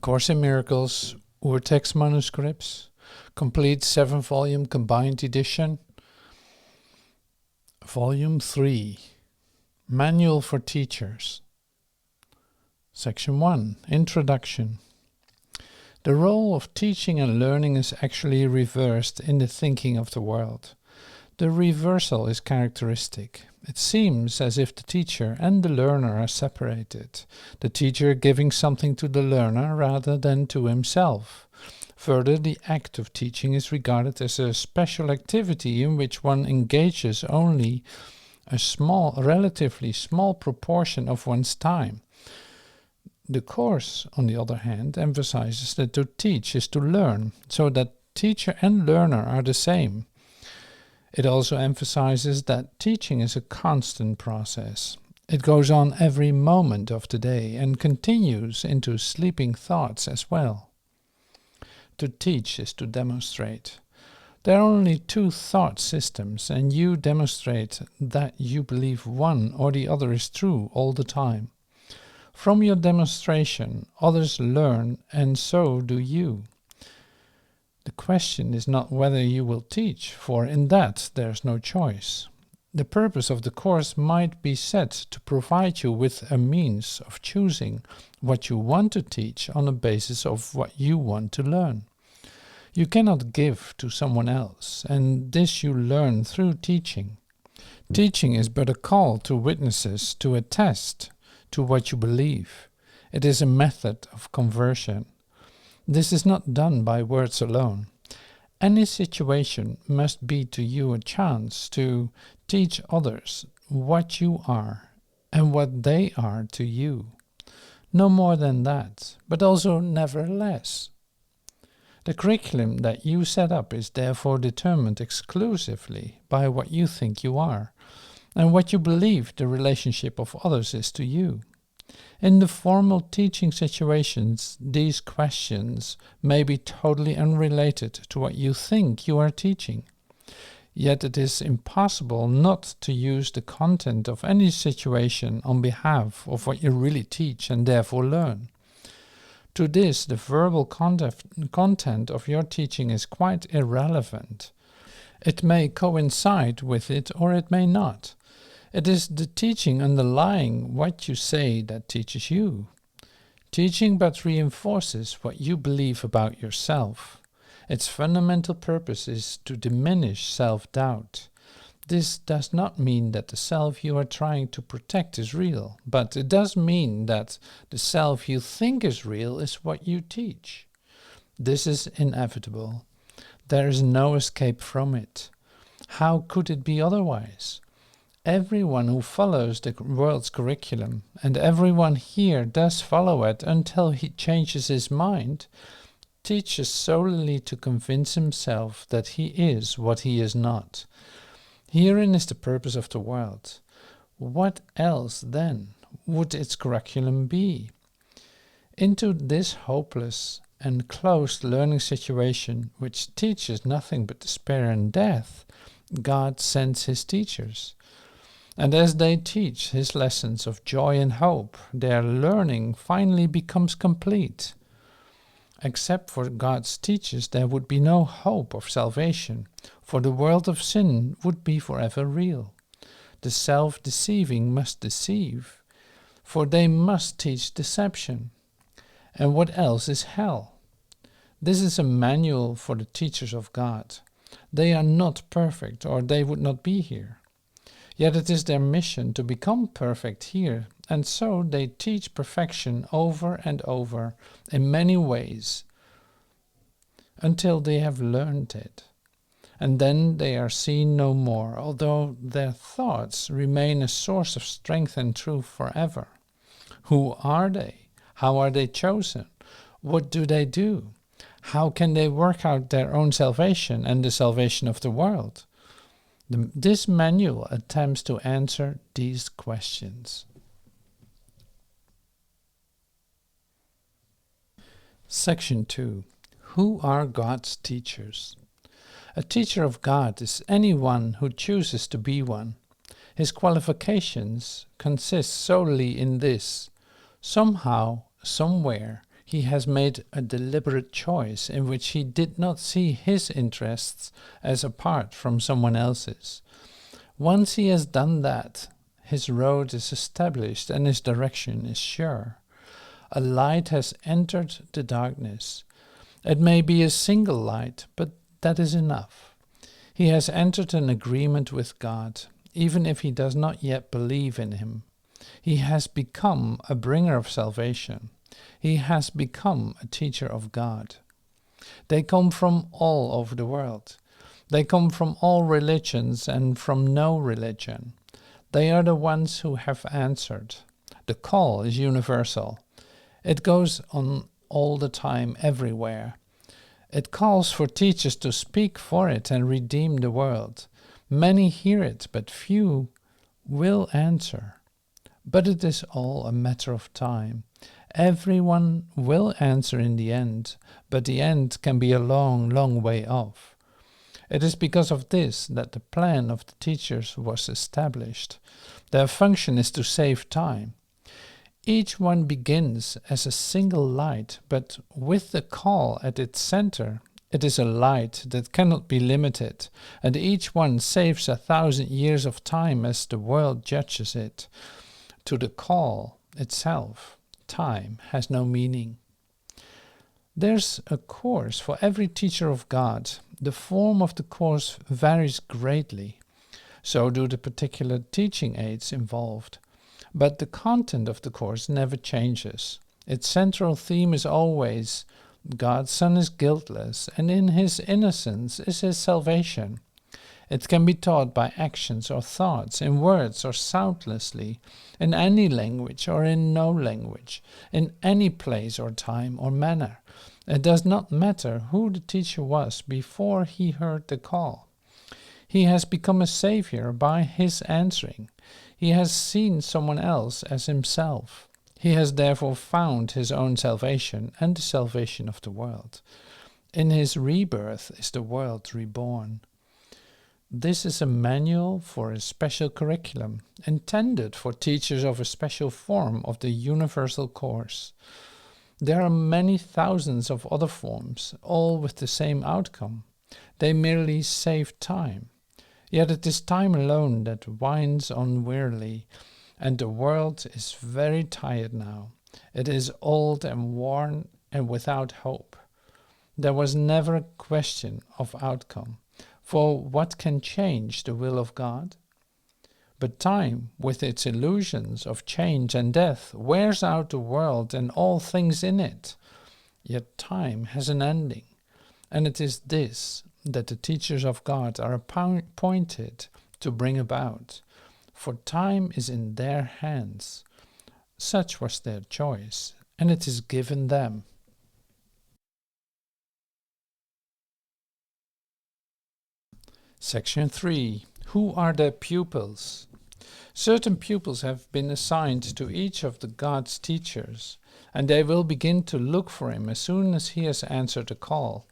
Course in Miracles, Urtext Manuscripts, complete 7-volume combined edition, Volume 3, Manual for Teachers. Section 1, Introduction. The role of teaching and learning is actually reversed in the thinking of the world. The reversal is characteristic. It seems as if the teacher and the learner are separated, the teacher giving something to the learner rather than to himself. Further, the act of teaching is regarded as a special activity in which one engages only a relatively small proportion of one's time. The course, on the other hand, emphasizes that to teach is to learn, so that teacher and learner are the same. It also emphasizes that teaching is a constant process. It goes on every moment of the day and continues into sleeping thoughts as well. To teach is to demonstrate. There are only two thought systems, and you demonstrate that you believe one or the other is true all the time. From your demonstration, others learn, and so do you. The question is not whether you will teach, for in that there is no choice. The purpose of the course might be set to provide you with a means of choosing what you want to teach on the basis of what you want to learn. You cannot give to someone else, and this you learn through teaching. Teaching is but a call to witnesses to attest to what you believe. It is a method of conversion. This is not done by words alone. Any situation must be to you a chance to teach others what you are and what they are to you. No more than that, but also never less. The curriculum that you set up is therefore determined exclusively by what you think you are and what you believe the relationship of others is to you. In the formal teaching situations, these questions may be totally unrelated to what you think you are teaching. Yet it is impossible not to use the content of any situation on behalf of what you really teach and therefore learn. To this, the verbal content of your teaching is quite irrelevant. It may coincide with it or it may not. It is the teaching underlying what you say that teaches you. Teaching but reinforces what you believe about yourself. Its fundamental purpose is to diminish self-doubt. This does not mean that the self you are trying to protect is real, but it does mean that the self you think is real is what you teach. This is inevitable. There is no escape from it. How could it be otherwise? Everyone who follows the world's curriculum, and everyone here does follow it until he changes his mind, teaches solely to convince himself that he is what he is not. Herein is the purpose of the world. What else, then, would its curriculum be? Into this hopeless and closed learning situation, which teaches nothing but despair and death, God sends his teachers. And as they teach his lessons of joy and hope, their learning finally becomes complete. Except for God's teachers, there would be no hope of salvation, for the world of sin would be forever real. The self-deceiving must deceive, for they must teach deception. And what else is hell? This is a manual for the teachers of God. They are not perfect, or they would not be here. Yet it is their mission to become perfect here, and so they teach perfection over and over in many ways until they have learned it. And then they are seen no more, although their thoughts remain a source of strength and truth forever. Who are they? How are they chosen? What do they do? How can they work out their own salvation and the salvation of the world? This manual attempts to answer these questions. Section 2. Who are God's teachers? A teacher of God is anyone who chooses to be one. His qualifications consist solely in this: somehow, somewhere, He has made a deliberate choice in which he did not see his interests as apart from someone else's. Once he has done that, his road is established and his direction is sure. A light has entered the darkness. It may be a single light, but that is enough. He has entered an agreement with God, even if he does not yet believe in him. He has become a bringer of salvation. He has become a teacher of God. They come from all over the world. They come from all religions and from no religion. They are the ones who have answered. The call is universal. It goes on all the time, everywhere. It calls for teachers to speak for it and redeem the world. Many hear it, but few will answer. But it is all a matter of time. Everyone will answer in the end, but the end can be a long, long way off. It is because of this that the plan of the teachers was established. Their function is to save time. Each one begins as a single light, but with the call at its center, it is a light that cannot be limited, and each one saves 1,000 years of time as the world judges it. To the call itself, time has no meaning. There's a course for every teacher of God. The form of the course varies greatly. So do the particular teaching aids involved. But the content of the course never changes. Its central theme is always God's Son is guiltless, and in his innocence is his salvation. It can be taught by actions or thoughts, in words or soundlessly, in any language or in no language, in any place or time or manner. It does not matter who the teacher was before he heard the call. He has become a savior by his answering. He has seen someone else as himself. He has therefore found his own salvation and the salvation of the world. In his rebirth is the world reborn. This is a manual for a special curriculum, intended for teachers of a special form of the universal course. There are many thousands of other forms, all with the same outcome. They merely save time. Yet it is time alone that winds on wearily, and the world is very tired now. It is old and worn and without hope. There was never a question of outcome, for what can change the will of God? But time, with its illusions of change and death, wears out the world and all things in it. Yet time has an ending, and it is this that the teachers of God are appointed to bring about. For time is in their hands. Such was their choice, and it is given them. Section 3. Who are their pupils? Certain pupils have been assigned to each of the God's teachers, and they will begin to look for him as soon as he has answered the call.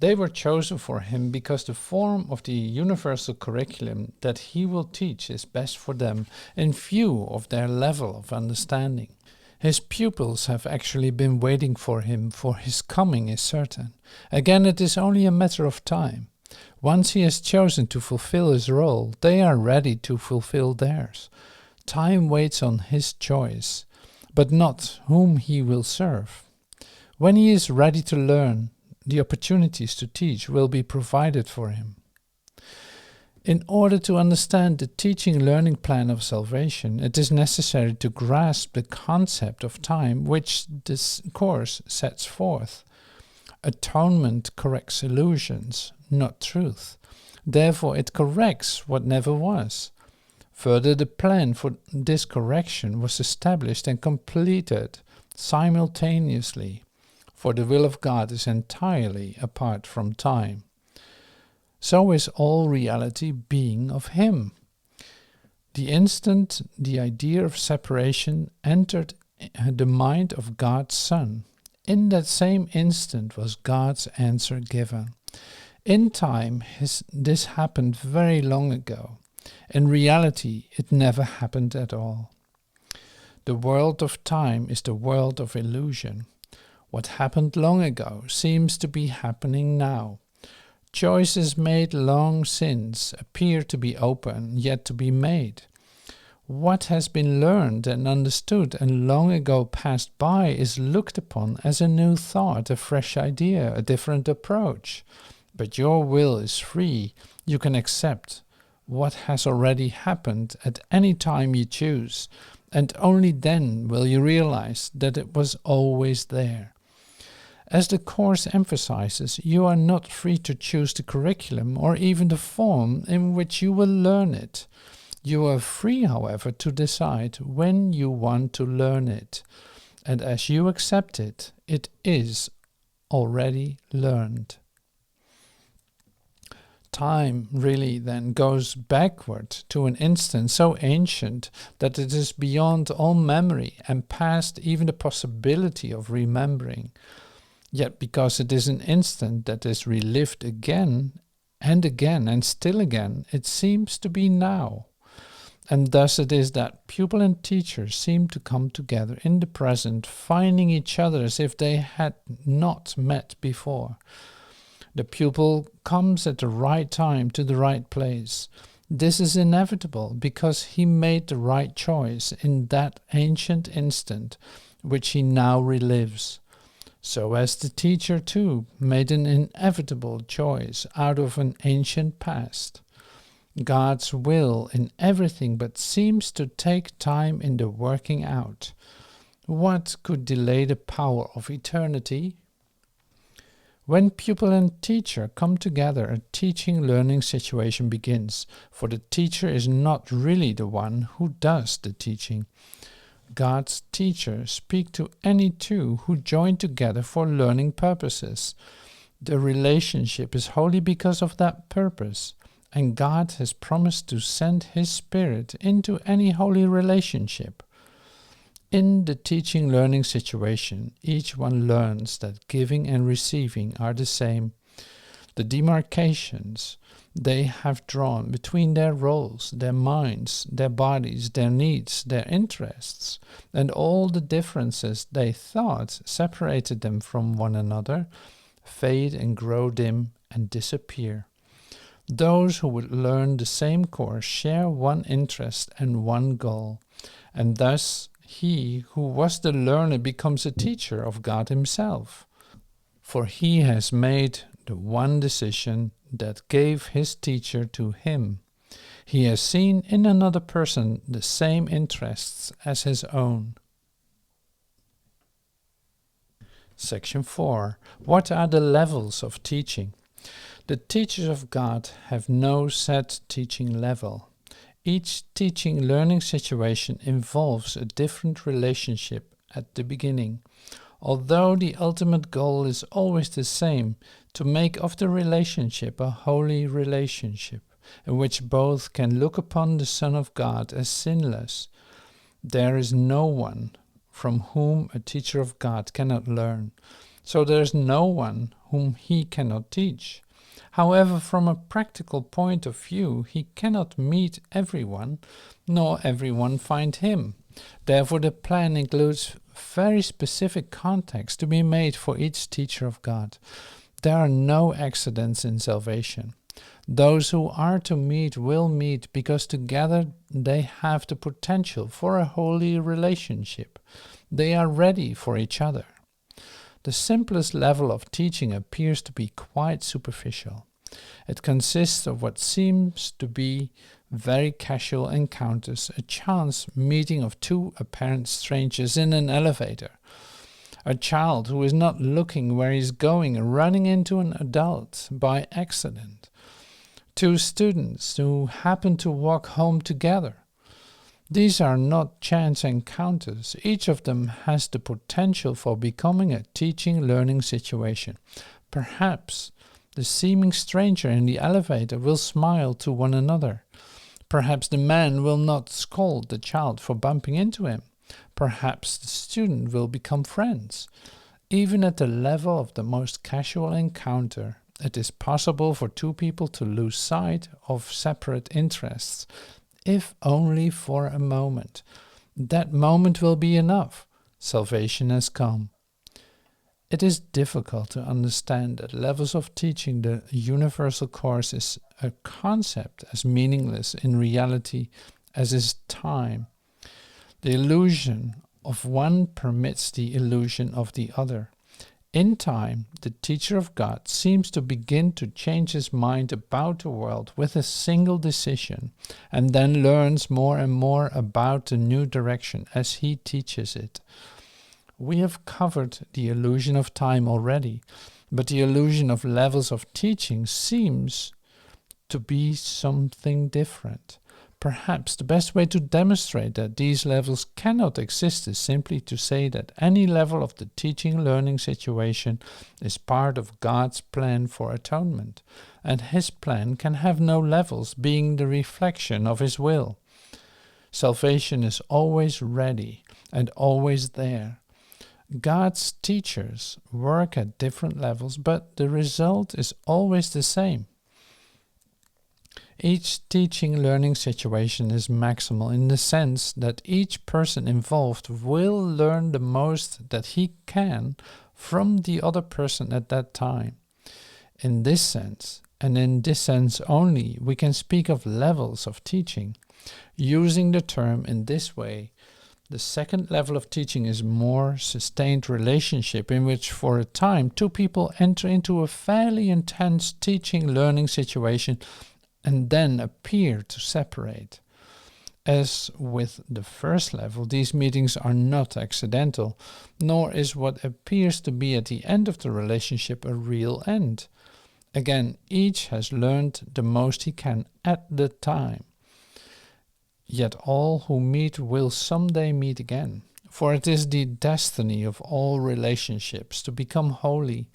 They were chosen for him because the form of the universal curriculum that he will teach is best for them in view of their level of understanding. His pupils have actually been waiting for him, for his coming is certain. Again, it is only a matter of time. Once he has chosen to fulfill his role, they are ready to fulfill theirs. Time waits on his choice, but not whom he will serve. When he is ready to learn, the opportunities to teach will be provided for him. In order to understand the teaching-learning plan of salvation, it is necessary to grasp the concept of time which this course sets forth. Atonement corrects illusions, not truth. Therefore, it corrects what never was. Further, the plan for this correction was established and completed simultaneously, for the will of God is entirely apart from time. So is all reality being of him. The instant the idea of separation entered the mind of God's Son, in that same instant was God's answer given. In time, this happened very long ago. In reality, it never happened at all. The world of time is the world of illusion. What happened long ago seems to be happening now. Choices made long since appear to be open, yet to be made. What has been learned and understood and long ago passed by is looked upon as a new thought, a fresh idea, a different approach. But your will is free. You can accept what has already happened at any time you choose, and only then will you realize that it was always there. As the course emphasizes, you are not free to choose the curriculum or even the form in which you will learn it. You are free, however, to decide when you want to learn it, and as you accept it, it is already learned. Time really then goes backward to an instant so ancient that it is beyond all memory and past even the possibility of remembering. Yet because it is an instant that is relived again and still again, it seems to be now. And thus it is that pupil and teacher seem to come together in the present, finding each other as if they had not met before. The pupil comes at the right time to the right place. This is inevitable because he made the right choice in that ancient instant, which he now relives. So as the teacher too made an inevitable choice out of an ancient past. God's will in everything but seems to take time in the working out. What could delay the power of eternity? When pupil and teacher come together, a teaching-learning situation begins, for the teacher is not really the one who does the teaching. God's teachers speak to any two who join together for learning purposes. The relationship is holy because of that purpose, and God has promised to send His Spirit into any holy relationship. In the teaching-learning situation, each one learns that giving and receiving are the same. The demarcations they have drawn between their roles, their minds, their bodies, their needs, their interests, and all the differences they thought separated them from one another, fade and grow dim and disappear. Those who would learn the same course share one interest and one goal, and thus he who was the learner becomes a teacher of God Himself, for he has made the one decision that gave his teacher to him. He has seen in another person the same interests as his own. Section 4. What are the levels of teaching? The teachers of God have no set teaching level. Each teaching-learning situation involves a different relationship at the beginning, although the ultimate goal is always the same, to make of the relationship a holy relationship, in which both can look upon the Son of God as sinless. There is no one from whom a teacher of God cannot learn, so there is no one whom he cannot teach. However, from a practical point of view, he cannot meet everyone, nor everyone find him. Therefore, the plan includes very specific context to be made for each teacher of God. There are no accidents in salvation. Those who are to meet will meet because together they have the potential for a holy relationship. They are ready for each other. The simplest level of teaching appears to be quite superficial. It consists of what seems to be very casual encounters, a chance meeting of two apparent strangers in an elevator, a child who is not looking where he is going running into an adult by accident, two students who happen to walk home together. These are not chance encounters. Each of them has the potential for becoming a teaching-learning situation. Perhaps the seeming stranger in the elevator will smile to one another. Perhaps the man will not scold the child for bumping into him. Perhaps the student will become friends. Even at the level of the most casual encounter, it is possible for two people to lose sight of separate interests, if only for a moment. That moment will be enough. Salvation has come. It is difficult to understand that levels of teaching the universal course is a concept as meaningless in reality as is time. The illusion of one permits the illusion of the other. In time, the teacher of God seems to begin to change his mind about the world with a single decision, and then learns more and more about the new direction as he teaches it. We have covered the illusion of time already, but the illusion of levels of teaching seems to be something different. Perhaps the best way to demonstrate that these levels cannot exist is simply to say that any level of the teaching-learning situation is part of God's plan for atonement, and his plan can have no levels, being the reflection of his will. Salvation is always ready and always there. God's teachers work at different levels, but the result is always the same. Each teaching-learning situation is maximal in the sense that each person involved will learn the most that he can from the other person at that time. In this sense, and in this sense only, we can speak of levels of teaching. Using the term in this way, the second level of teaching is more sustained relationship in which for a time two people enter into a fairly intense teaching-learning situation and then appear to separate. As with the first level, these meetings are not accidental, nor is what appears to be at the end of the relationship a real end. Again, each has learned the most he can at the time. Yet all who meet will someday meet again, for it is the destiny of all relationships to become holy.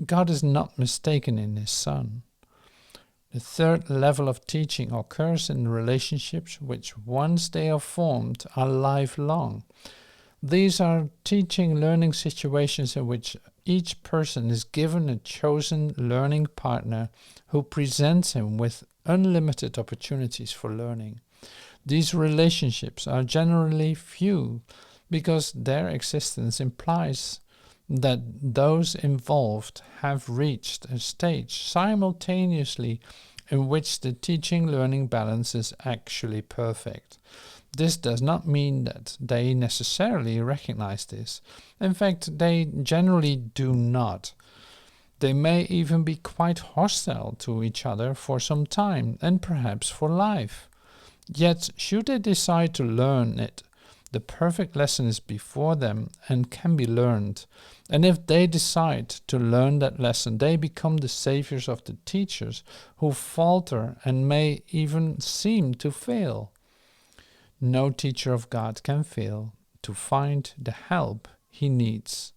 God is not mistaken in his Son. The third level of teaching occurs in relationships which, once they are formed, are lifelong. These are teaching-learning situations in which each person is given a chosen learning partner who presents him with unlimited opportunities for learning. These relationships are generally few because their existence implies that those involved have reached a stage simultaneously in which the teaching-learning balance is actually perfect. This does not mean that they necessarily recognize this. In fact, they generally do not. They may even be quite hostile to each other for some time, and perhaps for life. Yet, should they decide to learn it, the perfect lesson is before them and can be learned. And if they decide to learn that lesson, they become the saviors of the teachers who falter and may even seem to fail. No teacher of God can fail to find the help he needs.